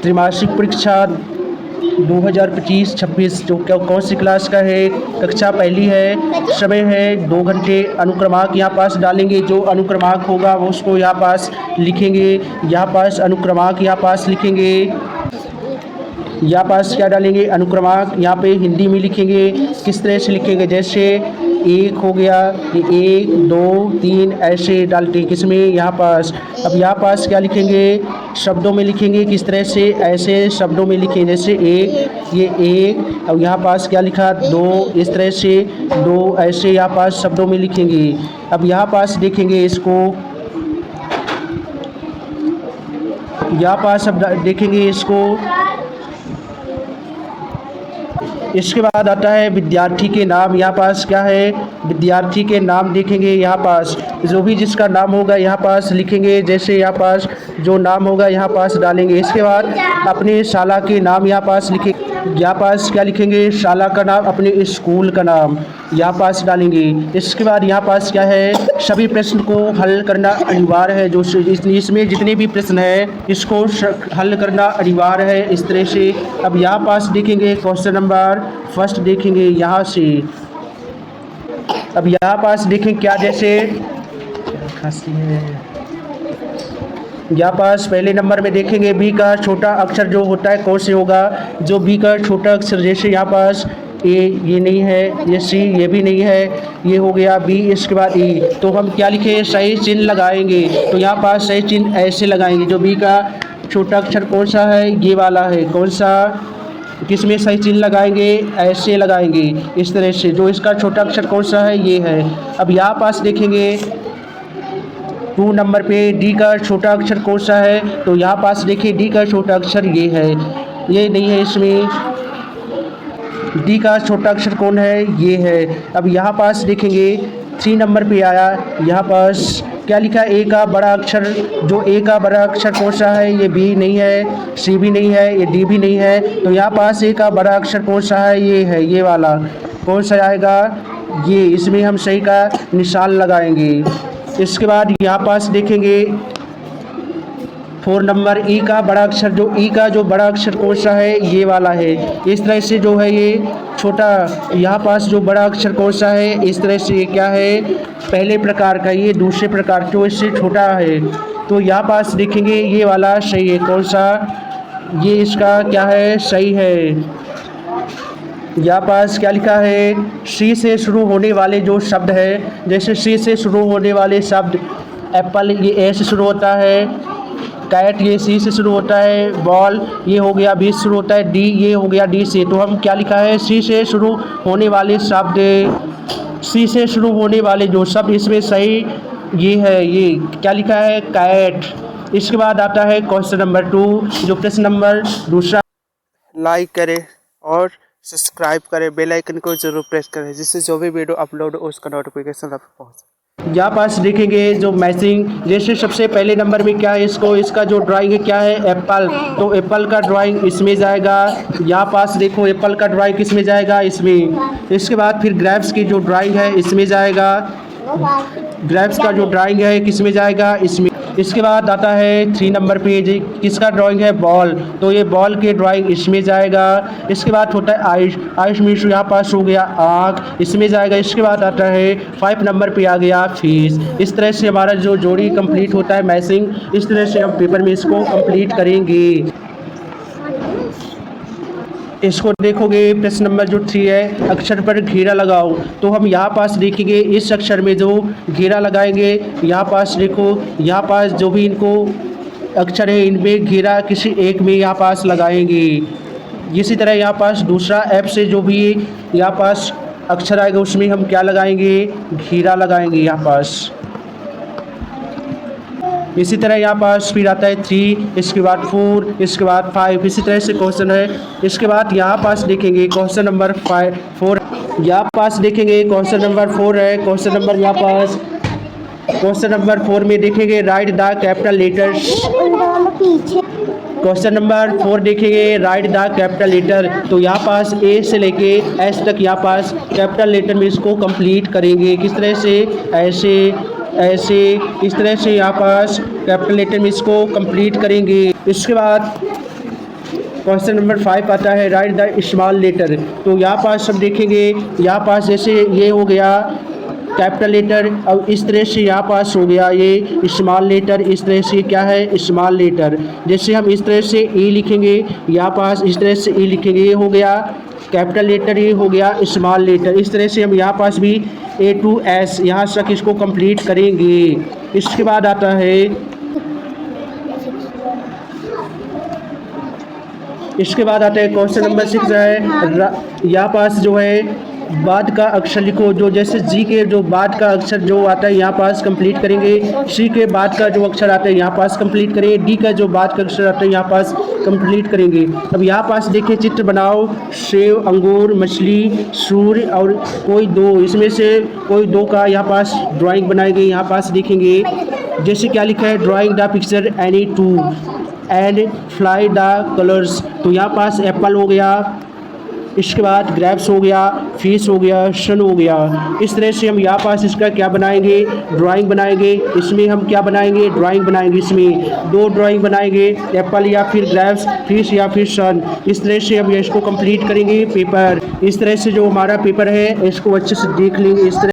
त्रैमासिक परीक्षा 2025-26 जो कौन सी क्लास का है, कक्षा पहली है, समय है 2 घंटे। अनुक्रमांक यहाँ पास डालेंगे, जो अनुक्रमांक होगा वो उसको यहाँ पास लिखेंगे। यहाँ पास अनुक्रमांक यहाँ पास लिखेंगे, यहाँ पास क्या डालेंगे, अनुक्रमांक यहाँ पे हिंदी में लिखेंगे। किस तरह से लिखेंगे, जैसे 1 हो गया, ये 1 2 3 ऐसे डालते किसमें, यहाँ पास। अब यहाँ पास क्या लिखेंगे, शब्दों में लिखेंगे। किस तरह से, ऐसे शब्दों में लिखेंगे, जैसे 1 ये 1, अब यहाँ पास क्या लिखा 2, इस तरह से 2 ऐसे यहाँ पास शब्दों में लिखेंगे। अब यहाँ पास देखेंगे इसको, यहाँ पास अब देखेंगे इसको। इसके बाद आता है विद्यार्थी के नाम। यहाँ पास क्या है, विद्यार्थी के नाम देखेंगे। यहाँ पास जो भी जिसका नाम होगा यहाँ पास लिखेंगे, जैसे यहाँ पास जो नाम होगा यहाँ पास डालेंगे। इसके बाद अपने शाला के नाम यहाँ पास लिखेंगे। यहाँ पास क्या लिखेंगे, शाला का नाम, अपने स्कूल का नाम यहाँ पास डालेंगे। इसके बाद यहाँ पास क्या है, सभी प्रश्न को हल करना अनिवार्य है। जो इसमें जितने भी प्रश्न है इसको हल करना अनिवार्य है, इस तरह से। अब यहाँ पास देखेंगे क्वेश्चन नंबर फर्स्ट देखेंगे यहाँ से। अब यहाँ पास देखें क्या, जैसे खांसी है, यहाँ पास पहले नंबर में देखेंगे बी का छोटा अक्षर जो होता है कौन से होगा, जो बी का छोटा अक्षर, जैसे यहाँ पास ए ये नहीं है, ये सी ये भी नहीं है, ये हो गया बी। इसके बाद ई, तो हम क्या लिखे, सही चिन्ह लगाएंगे। तो यहाँ पास सही चिन्ह ऐसे लगाएंगे। जो बी का छोटा अक्षर कौन सा है, ये वाला है, कौन सा, किसमें सही चिन्ह लगाएंगे, ऐसे लगाएंगे इस तरह से। जो इसका छोटा अक्षर कौन सा है, ये है। अब यहाँ पास देखेंगे 2 नंबर पे डी का छोटा अक्षर कौन सा है, तो यहाँ पास देखिए डी का छोटा अक्षर ये है, ये नहीं है। इसमें डी का छोटा अक्षर कौन है, ये है। अब यहाँ पास देखेंगे 3 नंबर पे आया, यहाँ पास क्या लिखा, ए का बड़ा अक्षर, जो ए का बड़ा अक्षर कौन सा है, ये बी नहीं है, सी भी नहीं है, ये डी भी नहीं है। तो यहाँ पास ए का बड़ा अक्षर कौन सा है, ये है, ये वाला कौन सा आएगा, ये। इसमें हम सही का निशान लगाएंगे। इसके बाद यहाँ पास देखेंगे 4 नंबर ई का बड़ा अक्षर, जो ई का जो बड़ा अक्षर कौन सा है, ये वाला है। इस तरह से जो है ये छोटा, यहाँ पास जो बड़ा अक्षर कौन सा है, इस तरह से ये क्या है, पहले प्रकार का, ये दूसरे प्रकार जो इससे छोटा है। तो यहाँ पास देखेंगे ये वाला सही है, कौन सा, ये इसका क्या है, सही है। यहाँ पास क्या लिखा है, सी से शुरू होने वाले जो शब्द है, जैसे सी से शुरू होने वाले शब्द, एप्पल ये ए से शुरू होता है, कैट ये सी से शुरू होता है, बॉल ये हो गया बी से शुरू होता है, डी ये हो गया डी से। तो हम क्या लिखा है, सी से शुरू होने वाले शब्द, सी से शुरू होने वाले जो शब्द, इसमें सही ये है, ये क्या लिखा है, कैट। इसके बाद आता है क्वेश्चन नंबर 2, जो प्रश्न नंबर दूसरा। लाइक करें और सब्सक्राइब करें, बेल आइकन को जरूर प्रेस करें, जिससे जो भी वीडियो अपलोड हो उसका नोटिफिकेशन आप पहुँचे। यहाँ पास देखेंगे जो मैचिंग, जैसे सबसे पहले नंबर में क्या है, इसको इसका जो ड्राइंग है क्या है, एप्पल, तो एप्पल का ड्राइंग इसमें जाएगा। यहाँ पास देखो एप्पल का ड्राइंग किस में जाएगा, इसमें। इसके बाद फिर ग्रेप्स की जो ड्राइंग है इसमें जाएगा, ग्रेप्स का जो ड्राइंग है किस में जाएगा, इसमें। इसके बाद आता है 3 नंबर पे, किसका ड्राइंग है, बॉल, तो ये बॉल के ड्राइंग इसमें जाएगा। इसके बाद होता है आइस, आइस मीन्स यहाँ पास हो गया आँख, इसमें जाएगा। इसके बाद आता है 5 नंबर पे आ गया फिश। इस तरह से हमारा जो जोड़ी कंप्लीट होता है मैचिंग, इस तरह से हम पेपर में इसको कंप्लीट करेंगे। इसको देखोगे प्रश्न नंबर जो 3 है, अक्षर पर घेरा लगाओ, तो हम यहाँ पास देखेंगे इस अक्षर में जो घेरा लगाएंगे, यहाँ पास देखो, यहाँ पास जो भी इनको अक्षर है इनमें घेरा किसी एक में यहाँ पास लगाएंगे। इसी तरह यहाँ पास दूसरा ऐप से जो भी यहाँ पास अक्षर आएगा उसमें हम क्या लगाएंगे, घेरा लगाएंगे यहाँ पास। इसी तरह यहाँ पास फिर आता है 3, इसके बाद 4, इसके बाद 5, इसी तरह से क्वेश्चन है। इसके बाद यहाँ पास देखेंगे क्वेश्चन नंबर 4, यहाँ पास देखेंगे क्वेश्चन नंबर 4 है। क्वेश्चन नंबर यहाँ पास क्वेश्चन नंबर 4 में देखेंगे right the capital letters. Question number 4 देखेंगे राइट द कैपिटल लेटर, तो यहाँ पास ए से लेके एस तक यहाँ पास कैपिटल लेटर में इसको कंप्लीट करेंगे। किस तरह से, ऐसे ऐसे इस तरह से यहाँ पास कैपिटल लेटर में इसको कंप्लीट करेंगे। इसके बाद क्वेश्चन नंबर 5 आता है राइट द स्मॉल लेटर। तो यहाँ पास हम देखेंगे, यहाँ पास जैसे ये हो गया कैपिटल लेटर, अब इस तरह से यहाँ पास हो गया ये स्मॉल लेटर, इस तरह से क्या है स्मॉल लेटर। जैसे हम इस तरह से ई लिखेंगे, यहाँ पास इस तरह से ई लिखेंगे, ये हो गया कैपिटल लेटर, ये हो गया स्मॉल लेटर। इस तरह से हम यहाँ पास भी A to S यहाँ तक इसको कंप्लीट करेंगे। इसके बाद आता है क्वेश्चन नंबर 6 है यहाँ पास जो है बाद का अक्षर लिखो। जो जैसे जी के जो बाद का अक्षर जो आता है यहाँ पास कंप्लीट करेंगे, सी के बाद का जो अक्षर आता है यहाँ पास कंप्लीट करेंगे, डी का जो बाद का अक्षर आता है यहाँ पास कंप्लीट करेंगे। अब यहाँ पास देखिए चित्र बनाओ, सेव, अंगूर, मछली, सूर्य और कोई दो, इसमें से कोई दो का यहाँ पास ड्राइंग बनाएंगे। यहाँ पास देखेंगे जैसे क्या लिखा है drawing the picture any two and fly the colours. तो यहाँ पास एप्पल हो गया, इसके बाद ग्रेप्स हो गया, फिश हो गया, सन हो गया। इस तरह से हम यहाँ पास इसका क्या बनाएंगे ड्राइंग बनाएंगे। इसमें हम क्या बनाएंगे ड्राइंग बनाएंगे, इसमें दो ड्राइंग बनाएंगे, एप्पल या फिर ग्रेप्स, फिश या फिर सन। इस तरह से हम इसको कंप्लीट करेंगे पेपर। इस तरह से जो हमारा पेपर है इसको अच्छे से देख लेंगे। इस तरह